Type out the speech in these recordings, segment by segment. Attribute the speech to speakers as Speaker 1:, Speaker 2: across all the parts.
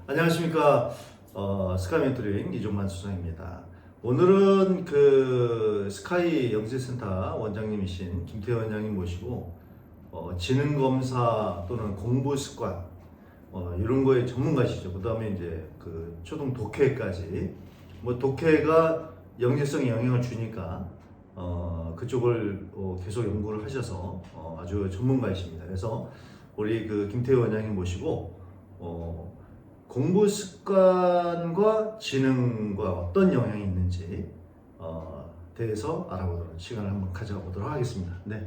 Speaker 1: 안녕하십니까. 스카이 멘토링 이종만 수장입니다. 오늘은 그 스카이 영재센터 원장님이신 김태현 원장님 모시고 지능검사 또는 공부습관 이런 거에 전문가시죠. 그 다음에 이제 그 초등 독해까지 독해가 영재성에 영향을 주니까 그쪽을 계속 연구를 하셔서 아주 전문가이십니다. 그래서 우리 그 김태현 원장님 모시고 공부 습관과 지능과 어떤 영향이 있는지 대해서 알아보도록 시간을 한번 가져보도록 하겠습니다. 네,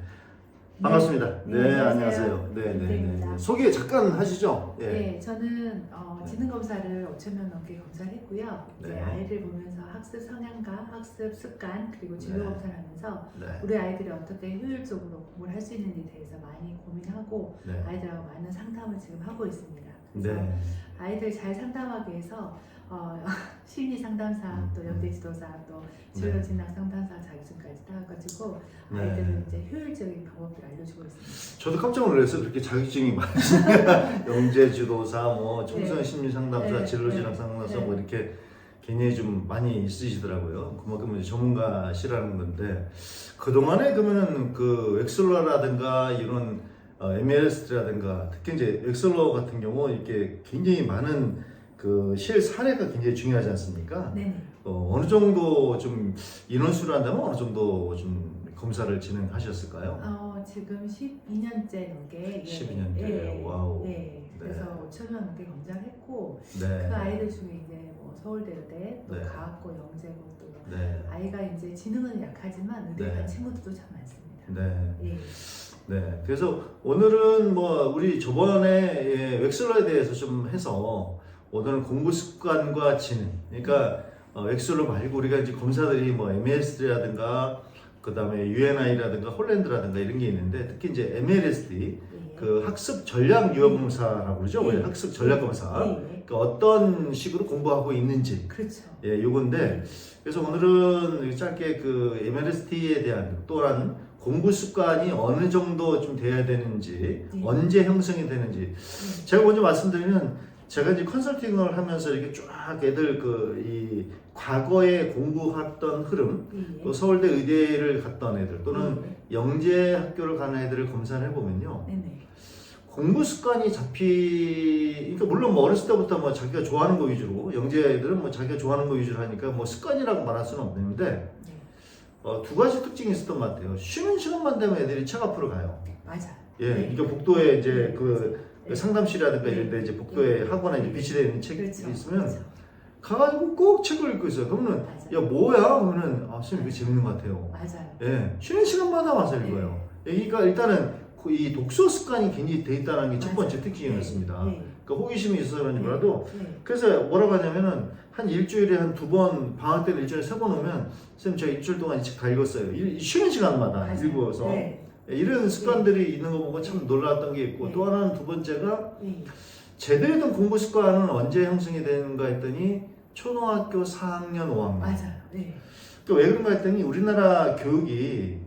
Speaker 1: 반갑습니다. 네, 안녕하세요. 네. 소개 잠깐 하시죠.
Speaker 2: 네, 저는 지능검사를 5,000명 넘게 검사를 했고요. 이제
Speaker 1: 네.
Speaker 2: 아이들 보면서 학습 성향과 학습 습관 그리고 진로 검사를 하면서
Speaker 1: 네.
Speaker 2: 우리 아이들이 어떻게 효율적으로 공부를 할 수 있는지에 대해서 많이 고민하고
Speaker 1: 네.
Speaker 2: 아이들하고 많은 상담을 지금 하고 있습니다. 그래서
Speaker 1: 네.
Speaker 2: 아이들 잘 상담하기 위해서 심리 상담사, 또 연대 지도사, 또 진로 진학 상담사 자격증까지 따가지고
Speaker 1: 네.
Speaker 2: 아이들은 이제 효율적인 방법들을 알려주고 있습니다.
Speaker 1: 저도 깜짝 놀랐어요. 그렇게 자격증이 많으시냐. 영재 지도사, 청소년 심리 상담사, 진로 진학 상담사 이렇게 굉장히 좀 많이 있으시더라고요. 그만큼 이제 전문가시라는 건데 그동안에 그러면은 그 엑셀러라든가 이런 MLS라든가 특히 이제 엑셀러 같은 경우 이렇게 굉장히 많은 그 실 사례가 굉장히 중요하지 않습니까?
Speaker 2: 네.
Speaker 1: 어느 정도 좀 인원수로 한다면 어느 정도 좀 검사를 진행하셨을까요?
Speaker 2: 지금 12년째 넘게
Speaker 1: 12년째. 와우.
Speaker 2: 네. 그래서 5,000명 넘게 검사를 했고
Speaker 1: 네.
Speaker 2: 그 아이들 중에 이제 서울대 의대, 또
Speaker 1: 네.
Speaker 2: 가학고, 영재고 또
Speaker 1: 네.
Speaker 2: 아이가 이제 지능은 약하지만 의대 간
Speaker 1: 네.
Speaker 2: 친구들도 참 많습니다.
Speaker 1: 네.
Speaker 2: 예.
Speaker 1: 네. 그래서 오늘은 우리 저번에 엑셀러에 대해서 좀 해서 오늘은 공부 습관과 지능. 그러니까 엑셀러 말고 우리가 이제 검사들이 MSD라든가 그다음에 UNI라든가 홀랜드라든가 이런 게 있는데 특히 이제 MLSD 그 학습 전략 유형 검사라고 그러죠.
Speaker 2: 네.
Speaker 1: 학습 전략 검사.
Speaker 2: 네.
Speaker 1: 그러니까 어떤 식으로 공부하고 있는지.
Speaker 2: 그렇죠.
Speaker 1: 요건데 그래서 오늘은 짧게 그 MLSD에 대한 또한 공부 습관이 어느 정도 좀 돼야 되는지, 언제 형성이 되는지. 제가 먼저 말씀드리면 제가 이제 컨설팅을 하면서 이렇게 쫙 애들 이 과거에 공부했던 흐름, 또 서울대 의대를 갔던 애들 또는 영재 학교를 가는 애들을 검사를 해보면요. 공부 습관이 그러니까 물론 어렸을 때부터 자기가 좋아하는 거 위주로, 영재 애들은 자기가 좋아하는 거 위주로 하니까 습관이라고 말할 수는 없는데, 두 가지 특징이 있었던 것 같아요. 쉬는 시간만 되면 애들이 책 앞으로 가요.
Speaker 2: 맞아.
Speaker 1: 그러니까 복도에 이제 그 상담실이라든가 이런 데 이제 복도에 학원에 이제 비치되어 있는 책이 있으면 가가지고 꼭 책을 읽고 있어요. 그러면 야 뭐야? 그러면은 선생님 이거 재밌는 것 같아요.
Speaker 2: 맞아요.
Speaker 1: 쉬는 시간마다 와서 읽어요. 그러니까 일단은 이 독서 습관이 굉장히 돼 있다는 게 첫 번째 특징이었습니다. 그러니까 호기심이 있어서 그런지 몰라도 그래서 뭐라고 하냐면은 한 일주일에 한 2번 방학 때는 일주일에 3번 오면 선생님 제가 일주일 동안 이 책 다 읽었어요. 쉬는 시간마다 읽어서 이런 습관들이 있는 거 보고 참 놀랐던 게 있고 또 하나는 두 번째가 제대로 된 공부 습관은 언제 형성이 되는가 했더니 초등학교 4학년, 5학년.
Speaker 2: 맞아요.
Speaker 1: 그러니까 왜 그런가 했더니 우리나라 교육이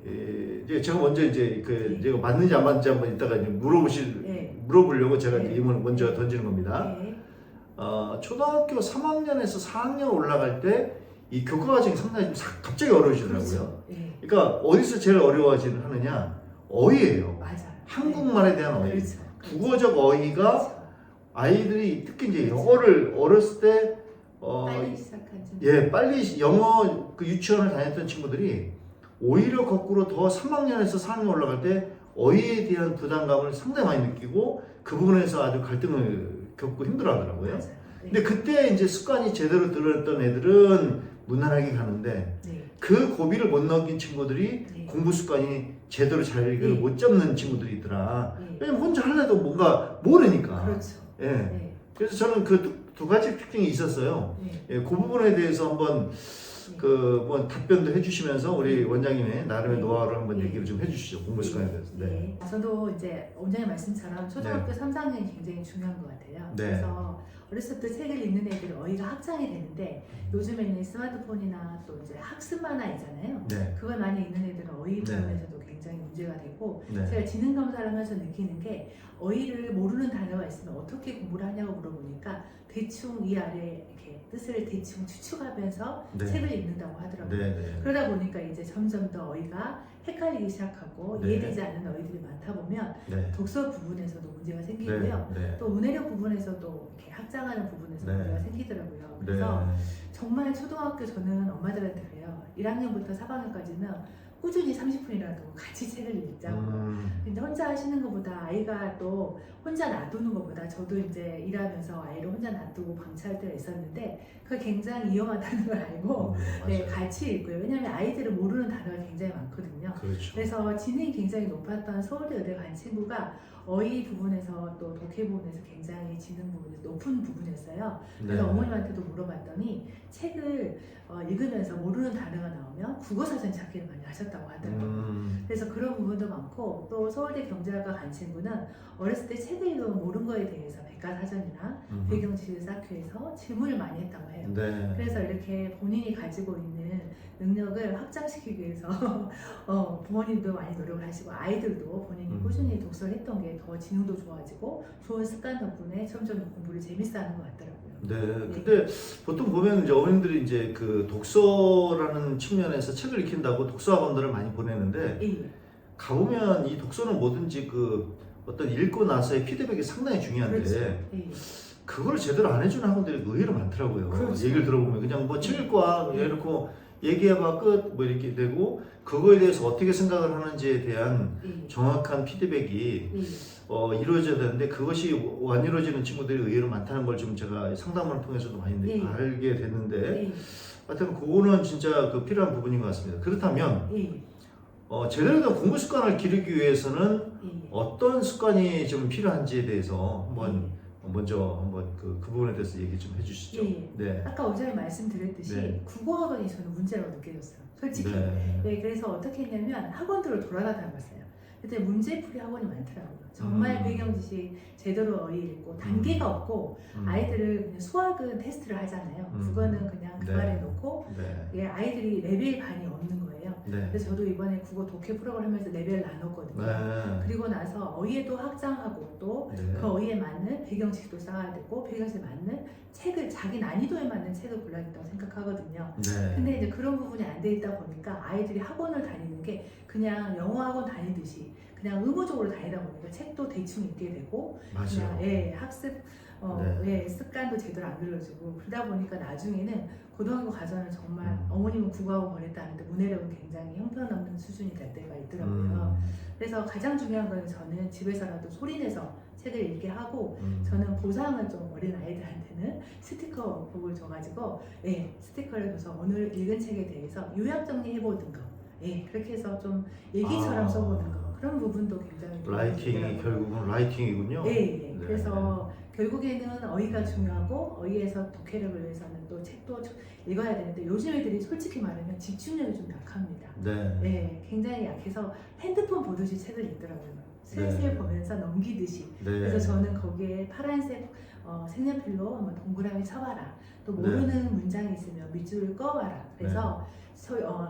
Speaker 1: 제가 먼저 이제 제가 맞는지 안 맞는지 한번 이따가 이제 물어보려고 제가 이 질문을 먼저 던지는 겁니다. 초등학교 3학년에서 4학년 올라갈 때 이 교과 과정이 상당히 좀 갑자기 어려워지더라고요. 그러니까 어디서 제일 어려워지느냐? 어휘예요. 한국말에 대한 어휘. 국어적 어휘가 아이들이 특히 이제 영어를 어렸을 때
Speaker 2: 빨리 시작한
Speaker 1: 빨리 영어 그 유치원을 다녔던 친구들이 오히려 거꾸로 더 3학년에서 4학년 올라갈 때 어휘에 대한 부담감을 상당히 많이 느끼고 그 부분에서 아주 갈등을 겪고 힘들어하더라고요. 근데 그때 이제 습관이 제대로 들어있던 애들은 무난하게 가는데 그 고비를 못 넘긴 친구들이 공부 습관이 제대로 자리를 못 잡는 친구들이 있더라. 왜냐면 혼자 하려도 뭔가 모르니까.
Speaker 2: 그렇죠.
Speaker 1: 그래서 저는 그 두 가지 특징이 있었어요. 그 부분에 대해서 한번 답변도 해주시면서 우리 원장님의 나름의 노하우를 한번 얘기를 좀 해주시죠. 공부 습관에 대해서.
Speaker 2: 저도 이제 원장님 말씀처럼 초등학교 3, 4학년이 굉장히 중요한 것 같아요. 그래서 어렸을 때 책을 읽는 애들은 어휘가 확장이 되는데 요즘에는 스마트폰이나 또 이제 학습 만화 있잖아요. 그걸 많이 읽는 애들은 어휘 부분에서도 굉장히 굉장히 문제가 되고
Speaker 1: 네.
Speaker 2: 제가 지능 검사를 하면서 느끼는 게 어휘를 모르는 단어가 있으면 어떻게 공부를 하냐고 물어보니까 대충 이 아래 이렇게 뜻을 대충 추측하면서
Speaker 1: 네.
Speaker 2: 책을 읽는다고 하더라고요.
Speaker 1: 네, 네.
Speaker 2: 그러다 보니까 이제 점점 더 어휘가 헷갈리기 시작하고
Speaker 1: 네.
Speaker 2: 이해되지 않는 어휘들이 많다 보면
Speaker 1: 네.
Speaker 2: 독서 부분에서도 문제가 생기고요.
Speaker 1: 네. 네.
Speaker 2: 또 문해력 부분에서도 이렇게 학장하는 부분에서
Speaker 1: 네.
Speaker 2: 문제가 생기더라고요. 그래서
Speaker 1: 네.
Speaker 2: 정말 초등학교 저는 엄마들한테 그래요. 1학년부터 4학년까지는 꾸준히 30분이라도 같이 책을 읽자고. 근데 혼자 하시는 것보다 아이가 또 혼자 놔두는 것보다 저도 이제 일하면서 아이를 혼자 놔두고 방치할 때가 있었는데 그게 굉장히 위험하다는 걸 알고 네,
Speaker 1: 맞아요.
Speaker 2: 같이 읽고요. 왜냐하면 아이들은 모르는 단어가 굉장히 많거든요.
Speaker 1: 그렇죠.
Speaker 2: 그래서 지능이 굉장히 높았던 서울대 의대 간 친구가 어휘 부분에서 또 독해 부분에서 굉장히 지능 부분에서 높은 부분이었어요. 그래서
Speaker 1: 네.
Speaker 2: 어머님한테도 물어봤더니 책을 읽으면서 모르는 단어가 나오면 국어사전 찾기를 많이 하셨다고 하더라고요. 그래서 그런 부분도 많고 또 서울대 경제학과 간 친구는 어렸을 때 책을 읽으면 모르는 거에 대해서 백과사전이나 배경 지식을 쌓기 위해서 질문을 많이 했다고 해요.
Speaker 1: 네.
Speaker 2: 그래서 이렇게 본인이 가지고 있는 능력을 확장시키기 위해서 부모님도 많이 노력을 하시고 아이들도 본인이 꾸준히 독서를 했던 게 더 지능도 좋아지고 좋은 습관 덕분에 점점 공부를 재밌어하는 것 같더라고요.
Speaker 1: 네. 근데 보통 보면 이제 어머님들이 이제 그 독서라는 측면에서 책을 읽힌다고 독서학원들을 많이 보내는데
Speaker 2: 예.
Speaker 1: 가보면 이 독서는 뭐든지 그 어떤 읽고 나서의 피드백이 상당히 중요한데
Speaker 2: 그렇죠. 예.
Speaker 1: 그걸 제대로 안 해주는 학원들이 의외로 많더라고요.
Speaker 2: 그렇죠.
Speaker 1: 얘기를 들어보면 그냥 뭐 책 읽고 와 이렇게 얘기해봐 끝 뭐 이렇게 되고 그거에 대해서 어떻게 생각을 하는지에 대한
Speaker 2: 예.
Speaker 1: 정확한 피드백이
Speaker 2: 예.
Speaker 1: 이루어져야 되는데 그것이 안 이루어지는 친구들이 의외로 많다는 걸 좀 제가 상담을 통해서도 많이
Speaker 2: 예.
Speaker 1: 알게 됐는데
Speaker 2: 예.
Speaker 1: 하여튼 그거는 진짜 그 필요한 부분인 것 같습니다. 그렇다면
Speaker 2: 예.
Speaker 1: 제대로 된 공부 습관을 기르기 위해서는
Speaker 2: 예.
Speaker 1: 어떤 습관이 좀 필요한지에 대해서 먼저 한번 그 부분에 대해서 얘기 좀 해주시죠.
Speaker 2: 예.
Speaker 1: 네.
Speaker 2: 아까 오전에 말씀드렸듯이
Speaker 1: 네.
Speaker 2: 국어학원이 저는 문제라고 느껴졌어요. 솔직히.
Speaker 1: 네.
Speaker 2: 네, 그래서 어떻게 했냐면 학원들을 돌아다녔어요. 그때 문제풀이 학원이 많더라고요. 정말 배경 지식 제대로 어휘 읽고 단계가 없고 아이들을 그냥 수학은 테스트를 하잖아요. 국어는 그냥 그
Speaker 1: 네.
Speaker 2: 발에 놓고
Speaker 1: 네.
Speaker 2: 예, 아이들이 레벨 반이 없는 거예요.
Speaker 1: 네.
Speaker 2: 그래서 저도 이번에 국어 독해 프로그램 하면서 레벨 나눴거든요.
Speaker 1: 네.
Speaker 2: 그리고 나서 어휘에도 확장하고 또
Speaker 1: 네.
Speaker 2: 그 어휘에 맞는 배경지식도 쌓아야 되고 배경지식에 맞는 책을 자기 난이도에 맞는 책을 골라야 된다고 생각하거든요.
Speaker 1: 네.
Speaker 2: 근데 이제 그런 부분이 안 돼 있다 보니까 아이들이 학원을 다니는 게 그냥 영어 학원 다니듯이 그냥 의무적으로 다니다 보니까 책도 대충 읽게 되고 그냥
Speaker 1: 맞아요.
Speaker 2: 학습
Speaker 1: 네.
Speaker 2: 습관도 제대로 안 들어지고 그러다 보니까 나중에는 고등학교 가서는 정말
Speaker 1: 음.
Speaker 2: 어머님은 국어학원 보냈다는데 문해력은 굉장히 형편없는 수준이 될 때가 있더라고요. 그래서 가장 중요한 건 저는 집에서라도 소리내서 책을 읽게 하고 저는 보상을 좀 어린 아이들한테는 스티커 복을 줘가지고 스티커를 줘서 오늘 읽은 책에 대해서 요약 정리해보는 거 그렇게 해서 좀 일기처럼 써보는 거 그런 부분도 굉장히
Speaker 1: 라이팅이
Speaker 2: 도와주더라고요.
Speaker 1: 결국은 라이팅이군요.
Speaker 2: 네. 그래서 결국에는 어휘가 중요하고 어휘에서 독해력을 위해서는 또 책도 읽어야 되는데 요즘 애들이 솔직히 말하면 집중력이 좀 약합니다.
Speaker 1: 네.
Speaker 2: 굉장히 약해서 핸드폰 보듯이 책을 읽더라고요. 슬슬
Speaker 1: 네.
Speaker 2: 보면서 넘기듯이.
Speaker 1: 네.
Speaker 2: 그래서 저는 거기에 파란색 색연필로 한번 동그라미 쳐봐라. 또 모르는 문장이 있으면 밑줄을 꺼봐라. 그래서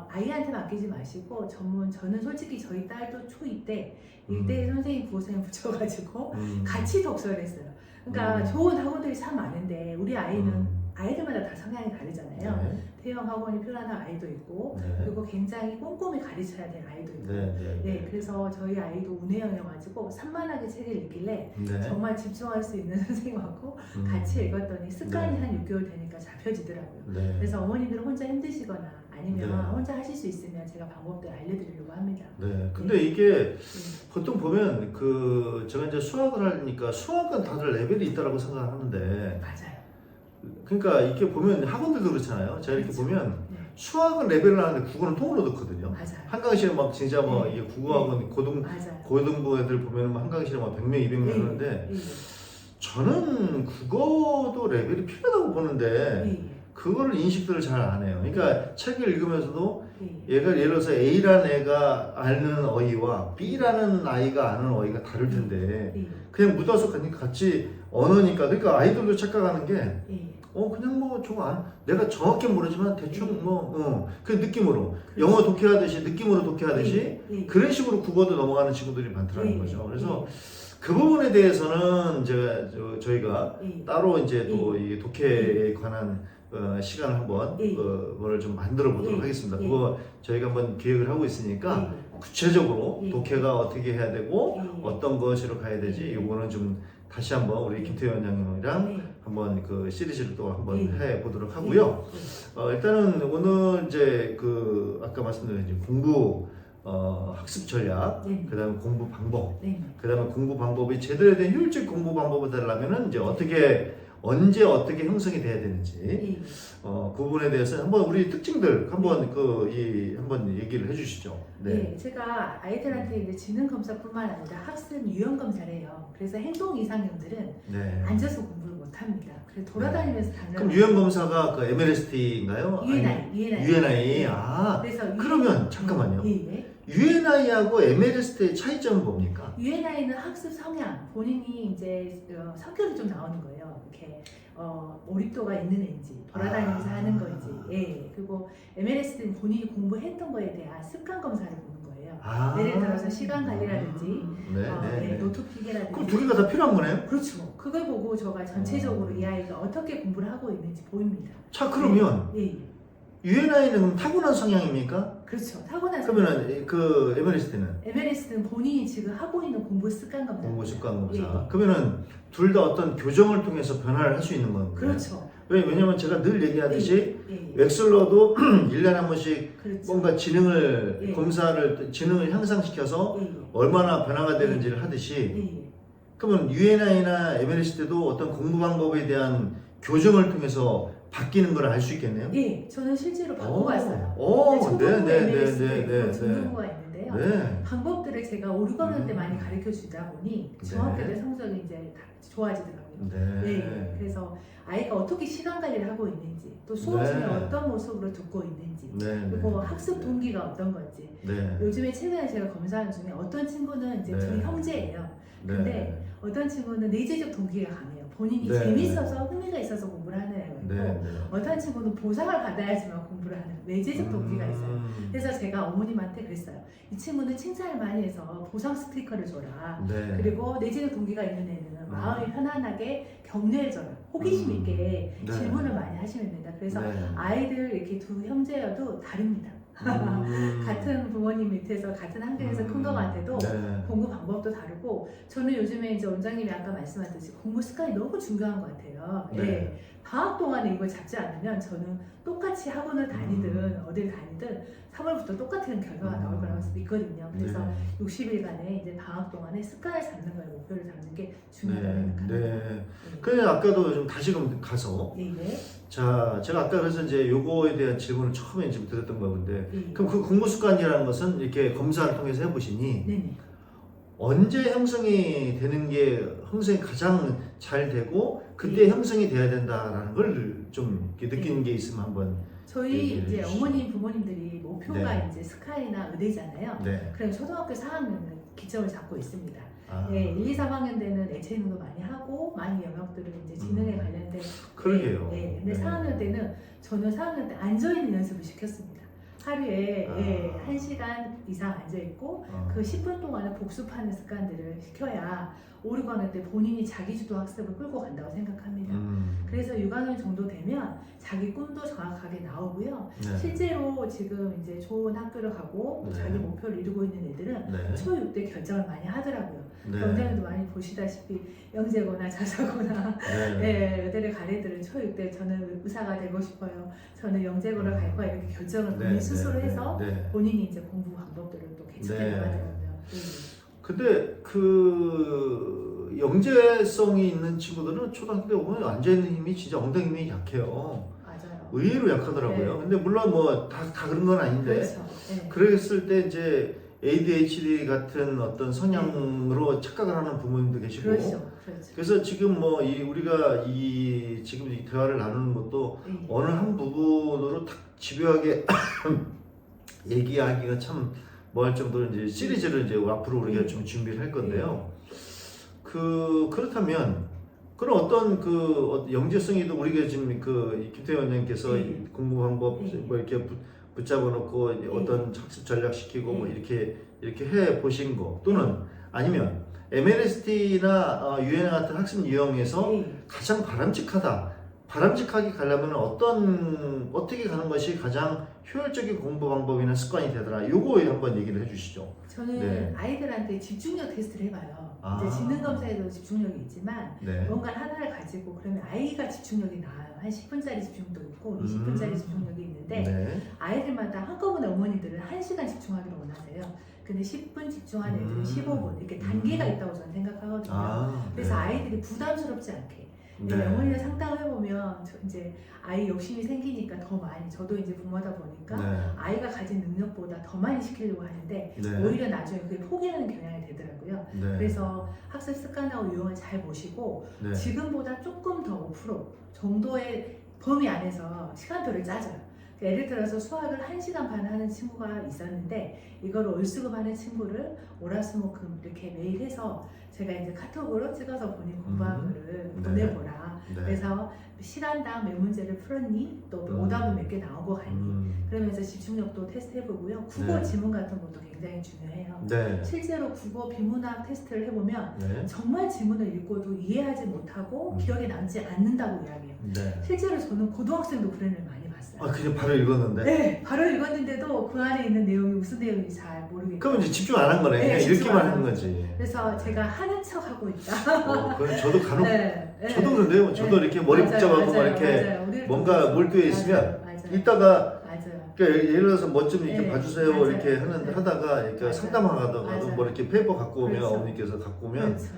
Speaker 2: 아이한테 맡기지 마시고 저는 솔직히 저희 딸도 초2 때 일대 선생님 구호선생님 붙여가지고 같이 독서를 했어요. 그러니까 좋은 학원들이 참 많은데 우리 아이는 아이들마다 다 성향이 다르잖아요.
Speaker 1: 네.
Speaker 2: 대형 학원이 필요한 아이도 있고
Speaker 1: 네.
Speaker 2: 그리고 굉장히 꼼꼼히 가르쳐야 될 아이도 있고
Speaker 1: 네.
Speaker 2: 그래서 저희 아이도 운해영이어가지고 산만하게 책을 읽길래
Speaker 1: 네.
Speaker 2: 정말 집중할 수 있는 선생님하고 같이 읽었더니 습관이 한 6개월 되니까 잡혀지더라고요.
Speaker 1: 네.
Speaker 2: 그래서 어머님들은 혼자 힘드시거나 아니면
Speaker 1: 네.
Speaker 2: 혼자 하실 수 있으면 제가 방법들 알려드리려고 합니다.
Speaker 1: 네. 근데 이게 보통 보면 제가 이제 수학을 하니까 수학은 다들 레벨이 있다라고 생각하는데
Speaker 2: 맞아요.
Speaker 1: 그러니까 이렇게 보면 학원들도 그렇잖아요. 제가 이렇게
Speaker 2: 그렇죠.
Speaker 1: 보면
Speaker 2: 네.
Speaker 1: 수학은 레벨을 하는데 국어는 통으로 듣거든요.
Speaker 2: 맞아요.
Speaker 1: 한강시에 막 진짜 뭐
Speaker 2: 네.
Speaker 1: 이게 국어학원
Speaker 2: 맞아요.
Speaker 1: 고등부 애들 보면 한강시에 막 100명, 200명
Speaker 2: 네.
Speaker 1: 하는데
Speaker 2: 네.
Speaker 1: 저는 국어도 레벨이 필요하다고 보는데
Speaker 2: 네.
Speaker 1: 그거를 인식들을 잘 안 해요. 그러니까 책을 읽으면서도
Speaker 2: 네.
Speaker 1: 얘가 예를 들어서 A라는 애가 아는 어휘와 B라는 아이가 아는 어휘가 다를 텐데
Speaker 2: 네.
Speaker 1: 그냥 묻어서 같이 언어니까 그러니까 아이들도 착각하는 게
Speaker 2: 예.
Speaker 1: 그냥 뭐 내가 정확히 모르지만 대충 그 느낌으로
Speaker 2: 그렇죠.
Speaker 1: 영어 독해하듯이 느낌으로 독해하듯이
Speaker 2: 예. 예.
Speaker 1: 그런 식으로 국어도 넘어가는 친구들이 많더라는
Speaker 2: 예.
Speaker 1: 거죠. 그래서 그 부분에 대해서는 저희가
Speaker 2: 예.
Speaker 1: 따로 이제 또 이 독해에 관한 시간을 한번
Speaker 2: 예.
Speaker 1: 뭐를 좀 만들어 보도록
Speaker 2: 예.
Speaker 1: 하겠습니다.
Speaker 2: 예.
Speaker 1: 그거 저희가 한번 기획을 하고 있으니까 구체적으로
Speaker 2: 예.
Speaker 1: 독해가 어떻게 해야 되고
Speaker 2: 예.
Speaker 1: 어떤 것으로 가야 되지
Speaker 2: 예.
Speaker 1: 요거는 좀 다시 한번 우리 김태현 양님이랑
Speaker 2: 예.
Speaker 1: 한번 그 시리즈를 또 한번
Speaker 2: 예.
Speaker 1: 해 보도록 하고요. 일단은 오늘 이제 그 아까 말씀드린 이제 공부 학습 전략,
Speaker 2: 네.
Speaker 1: 그다음에 공부 방법,
Speaker 2: 네.
Speaker 1: 그다음에 공부 방법이 제대로 된 효율적 공부 방법을 되려면은 이제 어떻게 언제 어떻게 형성이 돼야 되는지
Speaker 2: 예.
Speaker 1: 그 부분에 대해서 한번 우리 특징들 한번 한번 얘기를 해주시죠.
Speaker 2: 네, 제가 아이들한테 이제 지능 검사뿐만 아니라 학습 유형 검사를 해요. 그래서 행동 이상형들은
Speaker 1: 네.
Speaker 2: 앉아서 공부를 못 합니다. 그래서 돌아다니면서
Speaker 1: 그럼 유형 검사가 그 MLST인가요? UNI.
Speaker 2: 그래서
Speaker 1: 그러면 잠깐만요.
Speaker 2: 예.
Speaker 1: UNI하고 MLST의 차이점은 뭡니까?
Speaker 2: UNI는 학습 성향, 본인이 이제 성격이 좀 나오는 거예요. 이렇게 몰입도가 있는 애인지, 돌아다니면서 하는 건지, 예. 그리고 MLST는 본인이 공부했던 거에 대한 습관 검사를 보는 거예요. 예를 들어서 시간 관리라든지, 노트 필기라든지.
Speaker 1: 그럼 두 개가 다 필요한 거네요?
Speaker 2: 그렇죠. 그걸 보고 제가 전체적으로 이 아이가 어떻게 공부를 하고 있는지 보입니다.
Speaker 1: 자, 그러면
Speaker 2: 예.
Speaker 1: UNI는 타고난 성향입니까?
Speaker 2: 그렇죠. 타고난
Speaker 1: 그러면은 그 MLST는
Speaker 2: MLST는 본인이 지금 하고 있는 공부 습관 검사.
Speaker 1: 공부 습관 검사.
Speaker 2: 예.
Speaker 1: 그러면은 둘 다 어떤 교정을 통해서 변화를 할 수 있는 건가요?
Speaker 2: 그렇죠.
Speaker 1: 왜냐면 제가 늘 얘기하듯이
Speaker 2: 예.
Speaker 1: 웩슬러도 1년에 한 번씩
Speaker 2: 그렇죠.
Speaker 1: 뭔가 지능을
Speaker 2: 예.
Speaker 1: 지능을 향상시켜서
Speaker 2: 예.
Speaker 1: 얼마나 변화가 되는지를 하듯이
Speaker 2: 예.
Speaker 1: 그러면 UNI나 MLST도 어떤 공부 방법에 대한 교정을 통해서 바뀌는 걸 알 수 있겠네요.
Speaker 2: 예, 저는 실제로 바꿔봤어요.
Speaker 1: 네.
Speaker 2: 중등부가 있는데요.
Speaker 1: 네.
Speaker 2: 방법들을 제가 5, 6학년 때 많이 가르쳐 주다 보니 중학교 때 성적이 이제 다 좋아지더라고요. 네. 그래서 아이가 어떻게 시간 관리를 하고 있는지, 또 수업 중에 어떤 모습으로 듣고 있는지, 그리고 학습 동기가 어떤 건지. 요즘에 최근에 제가 검사하는 중에 어떤 친구는 이제 저희 형제예요. 근데 어떤 친구는 내재적 동기가 강해요. 본인이 재밌어서 흥미가 있어서 공부를 하는 애가 있고 어떤 친구는 보상을 받아야지만 공부를 하는 외재적 동기가 있어요. 그래서 제가 어머님한테 그랬어요. 이 친구는 칭찬을 많이 해서 보상 스티커를 줘라. 그리고 내재적 동기가 있는 애는 마음이 편안하게 격려해줘라. 호기심 있게 질문을 많이 하시면 된다. 그래서 아이들 이렇게 두 형제여도 다릅니다. 같은 부모님 밑에서 같은 환경에서 큰 것 같아도 공부 방법도 다르고 저는 요즘에 이제 원장님이 아까 말씀하셨듯이 공부 습관이 너무 중요한 것 같아요. 방학 동안에 이걸 잡지 않으면 저는 똑같이 학원을 다니든 어딜 다니든 3월부터 똑같은 결과가 나올 거라고 믿거든요. 그래서 60일간의 이제 방학 동안에 습관을 잡는 걸 목표를 잡는 게 중요하다고 생각합니다.
Speaker 1: 그래 아까도 좀 다시금 가서 자 제가 아까 그래서 이제 요거에 대한 질문을 처음에 지금 드렸던 건데 그럼 그 공부 습관이라는 것은 이렇게 검사를 통해서 해보시니 언제 형성이 되는 게 형성이 가장 잘 되고 그때 형성이 돼야 된다라는 걸 좀 느끼는 게 있으면 한번
Speaker 2: 저희 이제 어머님 부모님들이 목표가 이제 스카이나 의대잖아요.
Speaker 1: 네.
Speaker 2: 그럼 초등학교 4학년은 기점을 잡고 있습니다. 1, 2, 3학년 때는 예체능도 많이 하고 많이 영역들을 이제 지능에 관련된
Speaker 1: 그러게요.
Speaker 2: 근데 4학년 때는 저는 4학년 때 앉아있는 연습을 시켰습니다. 하루에 1시간 이상 앉아있고 그 10분 동안은 복습하는 습관들을 시켜야 5, 6학년 때 본인이 자기주도 학습을 끌고 간다고 생각합니다. 그래서 6학년 정도 되면 자기 꿈도 정확하게 나오고요. 실제로 지금 이제 좋은 학교를 가고 자기 목표를 이루고 있는 애들은 초6 때 결정을 많이 하더라고요. 원장님도 많이 보시다시피 영재거나 자사거나 의대를 갈 애들은 초6 때 저는 의사가 되고 싶어요. 저는 영재고를 갈 거야 이렇게 결정을 본인 스스로 해서 본인이 이제 공부 방법들을 또 개척해 나가더라고요.
Speaker 1: 근데 그 영재성이 있는 친구들은 초등학교 때 보면 앉아있는 힘이 진짜 엉덩이 힘이 약해요.
Speaker 2: 맞아요.
Speaker 1: 의외로 약하더라고요. 근데 물론 뭐 다 그런 건 아닌데 그랬을 때 이제 ADHD 같은 어떤 성향으로 착각을 하는 부모님도 계시고 그래서 지금 뭐 우리가 지금 이 대화를 나누는 것도 어느 한 부분으로 딱 집요하게 얘기하기가 참 뭐 할 정도로 이제 시리즈를 이제 앞으로 우리가 좀 준비를 할 건데요. 그렇다면 그런 어떤 그 영재성이도 우리가 지금 그 김태현 원장님께서
Speaker 2: 네.
Speaker 1: 공부 방법
Speaker 2: 네.
Speaker 1: 뭐 이렇게 붙잡아 놓고 어떤 학습 전략 시키고 뭐 이렇게 해 보신 거 또는 아니면 MLST나 UNA 같은 학습 유형에서 가장 바람직하게 가려면 어떻게 가는 것이 가장 효율적인 공부 방법이나 습관이 되더라. 요거에 한번 얘기를 해주시죠.
Speaker 2: 저는
Speaker 1: 네.
Speaker 2: 아이들한테 집중력 테스트를 해봐요.
Speaker 1: 아.
Speaker 2: 이제 지능 검사에도 집중력이 있지만
Speaker 1: 네.
Speaker 2: 뭔가 하나를 가지고 그러면 아이가 집중력이 나아요. 한 10분짜리 집중도 있고 20분짜리 집중력이 있는데
Speaker 1: 네.
Speaker 2: 아이들마다 한꺼번에 어머니들은 1시간 집중하기를 원하세요. 근데 10분 집중한 애들은 15분 이렇게 단계가 있다고 저는 생각하거든요. 그래서
Speaker 1: 네.
Speaker 2: 아이들이 부담스럽지 않게
Speaker 1: 네.
Speaker 2: 어머니를 상담을 해보면 이제 아이 욕심이 생기니까 더 많이 저도 이제 부모다 보니까
Speaker 1: 네.
Speaker 2: 아이가 가진 능력보다 더 많이 시키려고 하는데
Speaker 1: 네.
Speaker 2: 오히려 나중에 그게 포기하는 경향이 되더라고요.
Speaker 1: 네.
Speaker 2: 그래서 학습 습관하고 유형을 잘 보시고
Speaker 1: 네.
Speaker 2: 지금보다 조금 더 5% 정도의 범위 안에서 시간표를 짜줘요. 예를 들어서 수학을 1시간 반 하는 친구가 있었는데 이걸 월수금하는 친구를 월화수목금 이렇게 매일 해서 제가 이제 카톡으로 찍어서 본인 공부한 거를
Speaker 1: 네.
Speaker 2: 보내보라.
Speaker 1: 네.
Speaker 2: 그래서 시간당 몇 문제를 풀었니? 또 오답은 몇 개 나오고 가니? 그러면서 집중력도 테스트 해보고요. 국어
Speaker 1: 네.
Speaker 2: 지문 같은 것도 굉장히 중요해요.
Speaker 1: 네.
Speaker 2: 실제로 국어 비문학 테스트를 해보면
Speaker 1: 네.
Speaker 2: 정말 지문을 읽고도 이해하지 못하고 기억에 남지 않는다고 이야기해요.
Speaker 1: 네.
Speaker 2: 실제로 저는 고등학생도 그런 일 많이 봤어요.
Speaker 1: 아, 그냥 바로 읽었는데?
Speaker 2: 네, 바로 읽었는데도 그 안에 있는 내용이 무슨 내용인지 잘 모르겠어요.
Speaker 1: 그럼 이제 집중 안 한 거네.
Speaker 2: 네,
Speaker 1: 그냥
Speaker 2: 집중
Speaker 1: 읽기만
Speaker 2: 안
Speaker 1: 한
Speaker 2: 하고
Speaker 1: 거지.
Speaker 2: 그래서 제가 하는 척 하고 있다.
Speaker 1: 그건 저도 간혹,
Speaker 2: 네, 네.
Speaker 1: 저도 그런데요. 저도
Speaker 2: 네.
Speaker 1: 이렇게 머리
Speaker 2: 맞아요,
Speaker 1: 복잡하고 막
Speaker 2: 맞아요,
Speaker 1: 이렇게
Speaker 2: 맞아요. 우리를
Speaker 1: 뭔가
Speaker 2: 보면서.
Speaker 1: 몰두해 있으면
Speaker 2: 맞아요.
Speaker 1: 읽다가
Speaker 2: 맞아요.
Speaker 1: 그러니까 예를 들어서 뭐 좀 이렇게
Speaker 2: 네,
Speaker 1: 봐주세요
Speaker 2: 맞아요.
Speaker 1: 이렇게 하는데
Speaker 2: 네.
Speaker 1: 하다가 이렇게
Speaker 2: 맞아요.
Speaker 1: 상담하다가도
Speaker 2: 맞아요.
Speaker 1: 뭐 이렇게 페이퍼 갖고 오면
Speaker 2: 그렇죠.
Speaker 1: 어머니께서 갖고 오면
Speaker 2: 그렇죠.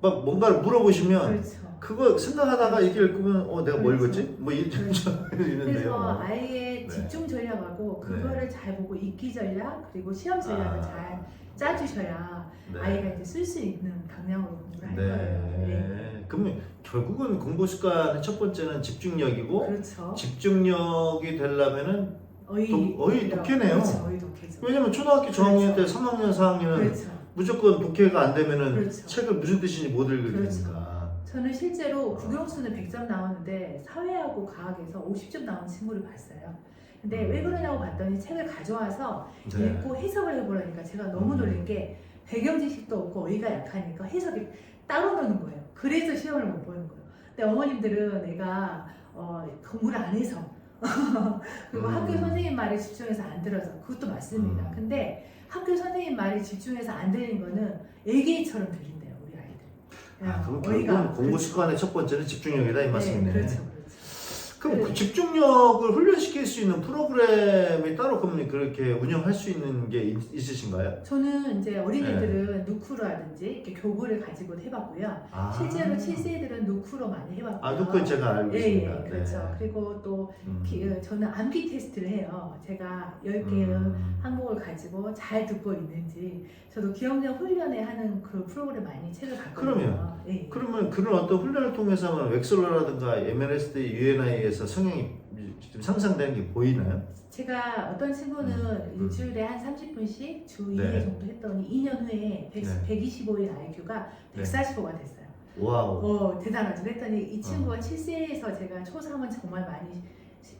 Speaker 1: 막 뭔가를 물어보시면
Speaker 2: 그렇죠.
Speaker 1: 그거 생각하다가 이렇게 읽으면 내가 뭘
Speaker 2: 그렇죠.
Speaker 1: 읽었지? 뭐 이런
Speaker 2: 그렇죠.
Speaker 1: 있는데요.
Speaker 2: 그래서 아이의
Speaker 1: 네.
Speaker 2: 집중 전략하고 그거를 잘 보고 읽기 전략 그리고 시험 전략을 잘 짜주셔야
Speaker 1: 네.
Speaker 2: 아이가 이제 쓸 수 있는 방향으로 공부를 할
Speaker 1: 네.
Speaker 2: 거예요. 네.
Speaker 1: 그러면 결국은 공부 습관의 첫 번째는 집중력이고
Speaker 2: 그렇죠.
Speaker 1: 집중력이 되려면은 어이 독해네요.
Speaker 2: 그렇죠. 어이 독해죠.
Speaker 1: 왜냐면 초등학교 저학년 때 3학년 4학년은
Speaker 2: 그렇죠.
Speaker 1: 무조건 독해가 안 되면은
Speaker 2: 그렇죠.
Speaker 1: 책을 무슨 뜻인지 못 읽게
Speaker 2: 그렇죠.
Speaker 1: 되니까.
Speaker 2: 저는 실제로 국영수는 100점 나왔는데 사회하고 과학에서 50점 나온 친구를 봤어요. 근데 왜 그러냐고 봤더니 책을 가져와서
Speaker 1: 네.
Speaker 2: 읽고 해석을 해보라니까 제가 너무 놀란 게 배경 지식도 없고 어휘가 약하니까 해석이 따로 노는 거예요. 그래서 시험을 못 보는 거예요. 근데 어머님들은 내가 공부를 안 해서 그리고 학교 선생님 말에 집중해서 안 들어서 그것도 맞습니다. 근데 학교 선생님 말에 집중해서 안 들리는 거는 애기처럼 들린대요 우리 아이들.
Speaker 1: 그럼 결국은 공부 습관의 첫 번째는 집중력이다 이 말씀이네.
Speaker 2: 그렇죠.
Speaker 1: 그럼 그 집중력을 훈련시킬 수 있는 프로그램이 따로 그러면 그렇게 운영할 수 있는 게 있으신가요?
Speaker 2: 저는 이제 어린애들은 누쿠라든지 이렇게 교구를 가지고 해봤고요. 실제로 7세들은 누쿠로 많이 해봤고요.
Speaker 1: 누쿠는 제가 알고 있습니다.
Speaker 2: 예, 그렇죠.
Speaker 1: 네.
Speaker 2: 그리고 또 저는 암기 테스트를 해요. 제가 10개의 항목을 가지고 잘 듣고 있는지 저도 기억력 훈련에 하는 그 프로그램 많이 책을 봤거든요.
Speaker 1: 그러면 그런 어떤 훈련을 통해서는 웩슬러라든가 MLSD, UNI에서 성향이 좀 상상되는 게 보이나요?
Speaker 2: 제가 어떤 친구는 일주일에 한 30분씩 주 2회
Speaker 1: 네.
Speaker 2: 정도 했더니 2년 후에 125일 IQ가 145가 됐어요.
Speaker 1: 와우.
Speaker 2: 대단하죠. 그랬더니 이 친구가 7세에서 제가 초3은 정말 많이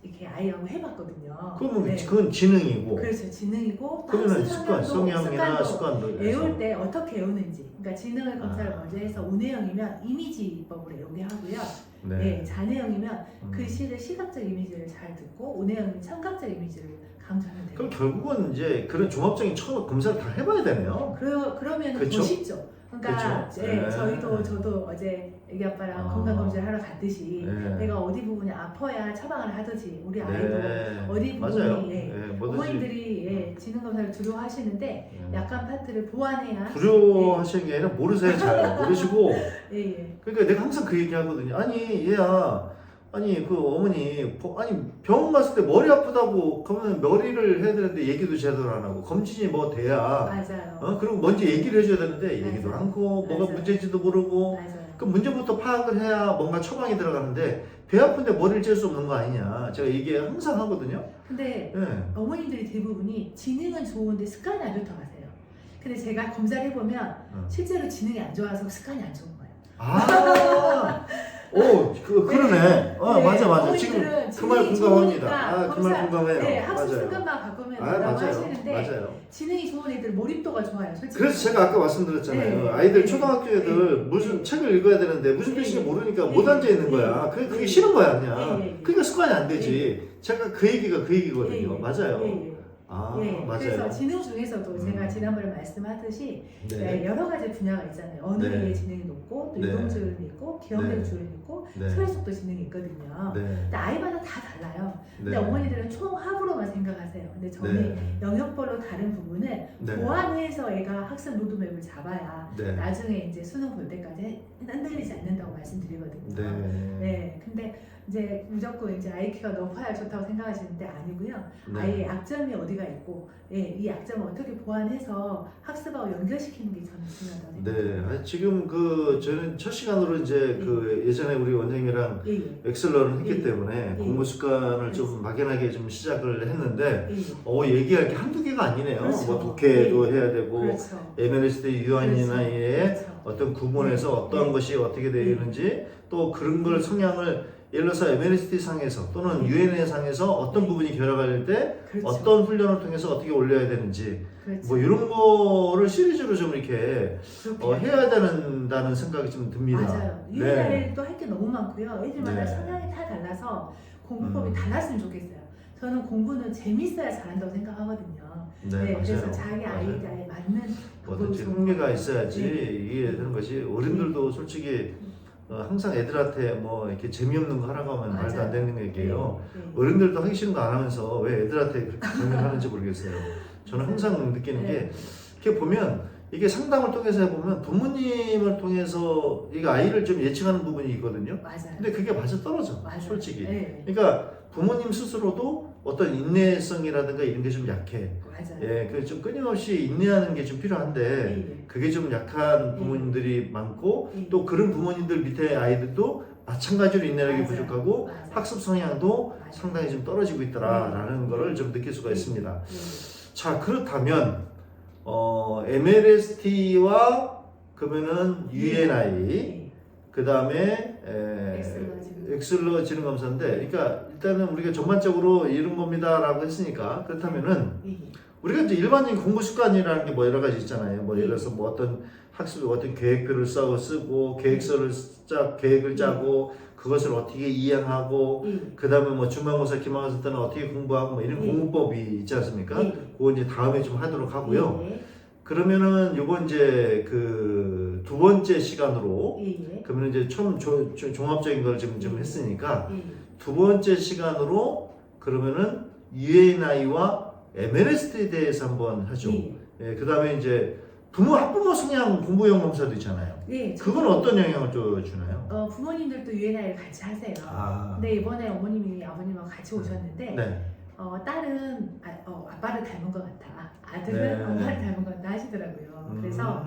Speaker 2: 이렇게 아이하고 해봤거든요.
Speaker 1: 그러면 그건 지능이고.
Speaker 2: 그렇죠. 지능이고
Speaker 1: 그러면 성향이나 습관도
Speaker 2: 외울 때 어떻게 외우는지. 그러니까 지능을 검사를
Speaker 1: 아.
Speaker 2: 먼저 해서 우내형이면 이미지법으로 외우게 하고요.
Speaker 1: 네.
Speaker 2: 자내형이면 글씨를 시각적 이미지를 잘 듣고 우내형은 청각적 이미지를 강조하면 돼요.
Speaker 1: 그럼 결국은 이제 그런 종합적인 검사를 다 해봐야 되네요.
Speaker 2: 그러면
Speaker 1: 그쵸?
Speaker 2: 더 쉽죠. 그러니까
Speaker 1: 그쵸? 네.
Speaker 2: 저도 어제 애기 아빠랑 건강검진을 하러 갔듯이
Speaker 1: 네.
Speaker 2: 내가 어디 부분이 아파야 처방을 하듯이 우리 아이도
Speaker 1: 네.
Speaker 2: 어디
Speaker 1: 맞아요.
Speaker 2: 부분이
Speaker 1: 뭐든지
Speaker 2: 어머님들이 지능검사를 두려워하시는데 약한 파트를 보완해야
Speaker 1: 두려워하시는 게 아니라 모르세요. 잘 모르시고
Speaker 2: 예.
Speaker 1: 그러니까 내가 항상 그 얘기 하거든요. 아니 얘야 그 어머니 병원 갔을 때 머리 아프다고 그러면 머리를 해야 되는데 얘기도 제대로 안 하고 검진이 뭐 돼야
Speaker 2: 맞아요.
Speaker 1: 그리고 먼저 얘기를 해줘야 되는데 얘기도
Speaker 2: 맞아요.
Speaker 1: 않고 뭐가
Speaker 2: 맞아요.
Speaker 1: 문제인지도 모르고
Speaker 2: 맞아요.
Speaker 1: 그 문제부터 파악을 해야 뭔가 처방이 들어가는데 배 아픈데 머리를 잴 수 없는 거 아니냐 제가 얘기 항상 하거든요.
Speaker 2: 근데
Speaker 1: 네.
Speaker 2: 어머님들이 대부분이 지능은 좋은데 습관이 안 좋다고 하세요. 근데 제가 검사를 해보면 실제로 지능이 안 좋아서 습관이 안 좋은 거예요.
Speaker 1: 그러네. 맞아. 지금
Speaker 2: 어머니들은
Speaker 1: 그 말
Speaker 2: 지능이
Speaker 1: 공감합니다.
Speaker 2: 좋으니까
Speaker 1: 그 말 공감해요.
Speaker 2: 네, 학습
Speaker 1: 맞아요.
Speaker 2: 습관만 바꾸면
Speaker 1: 맞아요.
Speaker 2: 된다고 하시는데
Speaker 1: 맞아요.
Speaker 2: 지능이 좋은 애들 몰입도가 좋아요. 솔직히.
Speaker 1: 그래서 제가 아까 말씀드렸잖아요.
Speaker 2: 네.
Speaker 1: 아이들
Speaker 2: 네.
Speaker 1: 초등학교 애들 무슨
Speaker 2: 네.
Speaker 1: 책을 읽어야 되는데 무슨
Speaker 2: 네.
Speaker 1: 뜻인지 모르니까
Speaker 2: 네.
Speaker 1: 못 앉아 있는
Speaker 2: 네.
Speaker 1: 거야. 그게
Speaker 2: 네.
Speaker 1: 싫은 거야 그냥.
Speaker 2: 네.
Speaker 1: 그러니까 습관이 안 되지. 제가 그 얘기가 그 얘기거든요.
Speaker 2: 예,
Speaker 1: 맞아요.
Speaker 2: 예.
Speaker 1: 맞아요.
Speaker 2: 그래서 지능 중에서도 제가 지난번에 말씀하셨듯이
Speaker 1: 네.
Speaker 2: 여러 가지 분야가 있잖아요. 언어의
Speaker 1: 네.
Speaker 2: 지능이 높고 또
Speaker 1: 네.
Speaker 2: 유동적이 있고 기억력
Speaker 1: 네.
Speaker 2: 지능이 있고
Speaker 1: 네.
Speaker 2: 소외속도 지능이 있거든요.
Speaker 1: 네.
Speaker 2: 근데 아이마다 다 달라요. 근데
Speaker 1: 네.
Speaker 2: 어머니들은 총합으로만 생각하세요. 근데 저는
Speaker 1: 네.
Speaker 2: 영역별로 다른 부분을
Speaker 1: 네.
Speaker 2: 보완해서 애가 학습 로드맵을 잡아야
Speaker 1: 네.
Speaker 2: 나중에 이제 수능 볼 때까지 흔들리지 않는다고 말씀드리거든요.
Speaker 1: 네.
Speaker 2: 근데 이제 무조건 이제 IQ가 높아야 좋다고 생각하시는데 아니고요.
Speaker 1: 네.
Speaker 2: 아이의 약점이 어디가 있고, 이 약점을 어떻게 보완해서 학습하고 연결시키는 게 저는 중요하다고 생각합니다.
Speaker 1: 네. 지금 저는 첫 시간으로 이제 그 예전에 우리 원장님이랑
Speaker 2: 예.
Speaker 1: 엑셀러를 했기
Speaker 2: 예.
Speaker 1: 때문에
Speaker 2: 예.
Speaker 1: 공부 습관을 좀 막연하게 좀 시작을 했는데
Speaker 2: 예.
Speaker 1: 얘기할 게 한두 개가 아니네요.
Speaker 2: 그렇죠.
Speaker 1: 뭐 독해도 해야 되고
Speaker 2: 그렇죠.
Speaker 1: MLSD 유아인이나의
Speaker 2: 그렇죠.
Speaker 1: 어떤 구문에서
Speaker 2: 네.
Speaker 1: 어떠한
Speaker 2: 네.
Speaker 1: 것이 어떻게 되어
Speaker 2: 네.
Speaker 1: 있는지 또 그런 걸 성향을 예를 들어서 MLSD 상에서 또는
Speaker 2: 네.
Speaker 1: UNA 상에서 어떤
Speaker 2: 네.
Speaker 1: 부분이 결합할 때
Speaker 2: 그렇죠.
Speaker 1: 어떤 훈련을 통해서 어떻게 올려야 되는지
Speaker 2: 그렇죠.
Speaker 1: 뭐 이런 거를 시리즈로 좀 이렇게
Speaker 2: 그렇게
Speaker 1: 해야 된다는 생각이 좀 듭니다.
Speaker 2: 맞아요.
Speaker 1: 네.
Speaker 2: 유일하게 할 게 너무 많고요. 애들마다
Speaker 1: 네.
Speaker 2: 성향이 다 달라서 공부법이 달랐으면 좋겠어요. 저는 공부는 재밌어야 잘한다고 생각하거든요. 그래서
Speaker 1: 맞아요.
Speaker 2: 자기 아이들에 맞는
Speaker 1: 뭐든지
Speaker 2: 부분을
Speaker 1: 흥미가 있어야지
Speaker 2: 네.
Speaker 1: 이게 되는 것이 어른들도 솔직히 항상 애들한테 뭐 이렇게 재미없는 거 하라고 하면 말도 안 되는 얘기예요.
Speaker 2: 네.
Speaker 1: 어른들도 하기 싫은 거 안 하면서 왜 애들한테 그렇게 강요하는지 모르겠어요. 저는 항상 느끼는
Speaker 2: 네.
Speaker 1: 게 이렇게 보면 이게 상담을 통해서 해보면 부모님을 통해서 이게 아이를 좀 예측하는 부분이 있거든요.
Speaker 2: 맞아요.
Speaker 1: 근데 그게 맞아 떨어져.
Speaker 2: 맞아요.
Speaker 1: 솔직히.
Speaker 2: 네.
Speaker 1: 그러니까 부모님 스스로도 어떤 인내성이라든가 이런 게 좀 약해.
Speaker 2: 맞아요.
Speaker 1: 좀 끊임없이 인내하는 게 좀 필요한데
Speaker 2: 네.
Speaker 1: 그게 좀 약한 부모님들이 많고
Speaker 2: 네.
Speaker 1: 또 그런 부모님들 밑에 아이들도 마찬가지로 인내력이
Speaker 2: 맞아요.
Speaker 1: 부족하고
Speaker 2: 맞아요.
Speaker 1: 학습 성향도
Speaker 2: 맞아요.
Speaker 1: 상당히 좀 떨어지고 있다라는
Speaker 2: 네.
Speaker 1: 거를 좀 느낄 수가
Speaker 2: 네.
Speaker 1: 있습니다.
Speaker 2: 네.
Speaker 1: 자, 그렇다면 MLST와 그러면은 UNI
Speaker 2: 네.
Speaker 1: 그 다음에 엑슬러 지능 검사인데, 그러니까 일단은 우리가 전반적으로 이런 겁니다라고 했으니까 그렇다면은
Speaker 2: 네.
Speaker 1: 우리가 이제 일반적인 공부 습관이라는 게 뭐 여러 가지 있잖아요. 뭐
Speaker 2: 네.
Speaker 1: 예를 들어서 뭐 어떤 학습 어떤 계획들을 쓰고 계획을 짜고 그것을 어떻게 이행하고
Speaker 2: 네.
Speaker 1: 그 다음에 뭐 중간고사 기말고사 때는 어떻게 공부하고 뭐 이런
Speaker 2: 네.
Speaker 1: 공부법이 있지 않습니까?
Speaker 2: 네.
Speaker 1: 그거 이제 다음에 좀 하도록 하고요.
Speaker 2: 네.
Speaker 1: 그러면은 요거 이제 그 두 번째 시간으로
Speaker 2: 네.
Speaker 1: 그러면 이제 처음 종합적인 걸 지금 했으니까
Speaker 2: 네.
Speaker 1: 두 번째 시간으로 그러면은 UNI와 MLST에 대해서 한번 하죠.
Speaker 2: 네.
Speaker 1: 그 다음에 이제 학부모 성향 공부형 검사도 있잖아요.
Speaker 2: 네.
Speaker 1: 그건 어떤 영향을 또 주나요?
Speaker 2: 부모님들도 UNI를 같이 하세요.
Speaker 1: 아.
Speaker 2: 근데 이번에 어머님이 아버님하고 같이 오셨는데
Speaker 1: 네.
Speaker 2: 딸은 아빠를 닮은 것 같아. 아들은
Speaker 1: 네.
Speaker 2: 엄마를 닮은 것 같다 하시더라고요. 그래서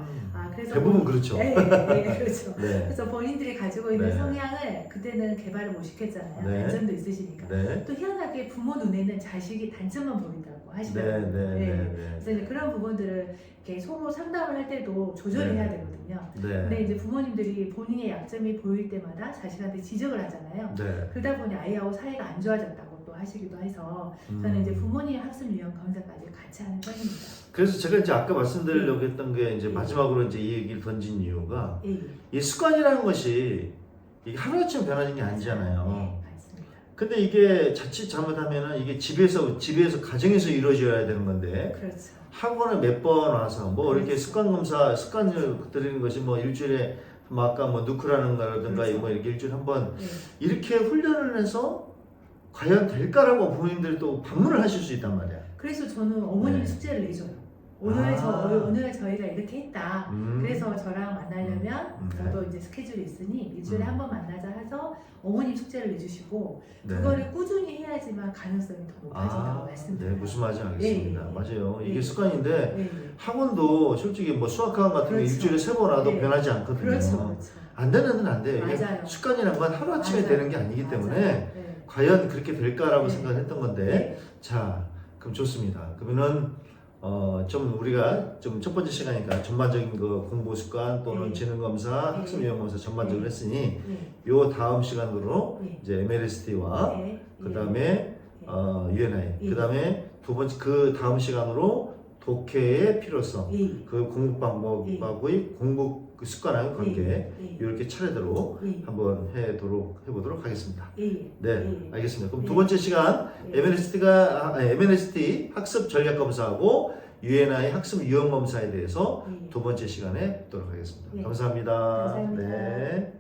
Speaker 1: 대부분 그렇죠.
Speaker 2: 네, 그렇죠.
Speaker 1: 네.
Speaker 2: 그래서 본인들이 가지고 있는
Speaker 1: 네.
Speaker 2: 성향을 그때는 개발을 못 시켰잖아요.
Speaker 1: 네.
Speaker 2: 단점도 있으시니까.
Speaker 1: 네.
Speaker 2: 또 희한하게 부모 눈에는 자식이 단점만 보인다고
Speaker 1: 네.
Speaker 2: 하시더라고요.
Speaker 1: 네.
Speaker 2: 그래서 이제 그런 부분들을 이렇게 소모 상담을 할 때도 조절해야 되거든요. 근데
Speaker 1: 네.
Speaker 2: 이제 부모님들이 본인의 약점이 보일 때마다 자식한테 지적을 하잖아요.
Speaker 1: 네.
Speaker 2: 그러다 보니 아이하고 사이가 안 좋아졌다고 또 하시기도 해서 저는 이제 부모님 학습 유형 강좌까지 같이 하는 편입니다.
Speaker 1: 그래서 제가 이제 아까 말씀드리려고 했던 게 이제 마지막으로 이제 이 얘기를 던진 이유가
Speaker 2: 예.
Speaker 1: 이 습관이라는 것이 이게 하루아침에 변하는 게 아니잖아요.
Speaker 2: 네, 맞습니다.
Speaker 1: 근데 이게 자칫 잘못하면은 이게 집에서 가정에서 이루어져야 되는 건데
Speaker 2: 그렇죠.
Speaker 1: 학원에 몇 번 와서 뭐 이렇게
Speaker 2: 그렇죠.
Speaker 1: 습관을 드리는 것이 뭐 일주일에 뭐 아까 뭐 누크라는 거라든가
Speaker 2: 그렇죠.
Speaker 1: 뭐 이렇게 일주일에 한 번
Speaker 2: 네.
Speaker 1: 이렇게 훈련을 해서 과연 될까라고 부모님들이 또 방문을 하실 수 있단 말이야.
Speaker 2: 그래서 저는 어머님이
Speaker 1: 네.
Speaker 2: 숙제를 내줘요. 오늘 저희가 이렇게 했다. 그래서 저랑 만나려면 저도 이제 스케줄이 있으니 일주일에 한 번 만나자 해서 어머님 숙제를 내주시고
Speaker 1: 네.
Speaker 2: 그거를 꾸준히 해야지만 가능성이 더 높아진다고 말씀드려요.
Speaker 1: 네, 무슨 말인지 알겠습니다.
Speaker 2: 네.
Speaker 1: 맞아요. 이게
Speaker 2: 네.
Speaker 1: 습관인데
Speaker 2: 네.
Speaker 1: 학원도 솔직히 뭐 수학학원 같은 게
Speaker 2: 그렇죠.
Speaker 1: 일주일에 3번 와도
Speaker 2: 네.
Speaker 1: 변하지 않거든요.
Speaker 2: 그렇죠.
Speaker 1: 안 되는 데는 안 돼요. 이게
Speaker 2: 맞아요.
Speaker 1: 습관이란 건 하루아침에
Speaker 2: 맞아요.
Speaker 1: 되는 게 아니기
Speaker 2: 맞아요.
Speaker 1: 때문에
Speaker 2: 네.
Speaker 1: 과연 그렇게 될까라고
Speaker 2: 네.
Speaker 1: 생각을 했던 건데
Speaker 2: 네.
Speaker 1: 자, 그럼 좋습니다. 그러면은 좀 우리가 좀 첫 번째 시간이니까 전반적인 그 공부 습관 또는
Speaker 2: 네.
Speaker 1: 지능 검사,
Speaker 2: 네.
Speaker 1: 학습 유형 검사 전반적으로
Speaker 2: 네.
Speaker 1: 했으니
Speaker 2: 네.
Speaker 1: 요 다음 시간으로
Speaker 2: 네.
Speaker 1: 이제 MLST와
Speaker 2: 네.
Speaker 1: 그다음에 UNI
Speaker 2: 예.
Speaker 1: 그다음에 두 번째 그 다음 시간으로 독해의 필요성
Speaker 2: 예.
Speaker 1: 그 공부 방법하고의 공부 그 습관과의 관계
Speaker 2: 예.
Speaker 1: 이렇게 차례대로
Speaker 2: 예.
Speaker 1: 한번 해보도록 하겠습니다.
Speaker 2: 예.
Speaker 1: 네,
Speaker 2: 예.
Speaker 1: 알겠습니다. 그럼
Speaker 2: 네.
Speaker 1: 두 번째 시간
Speaker 2: 네.
Speaker 1: MLST 학습 전략 검사하고 UNI 학습 유형 검사에 대해서
Speaker 2: 예.
Speaker 1: 두 번째 시간에 뵙도록 하겠습니다.
Speaker 2: 네.
Speaker 1: 감사합니다.
Speaker 2: 감사합니다.
Speaker 1: 네.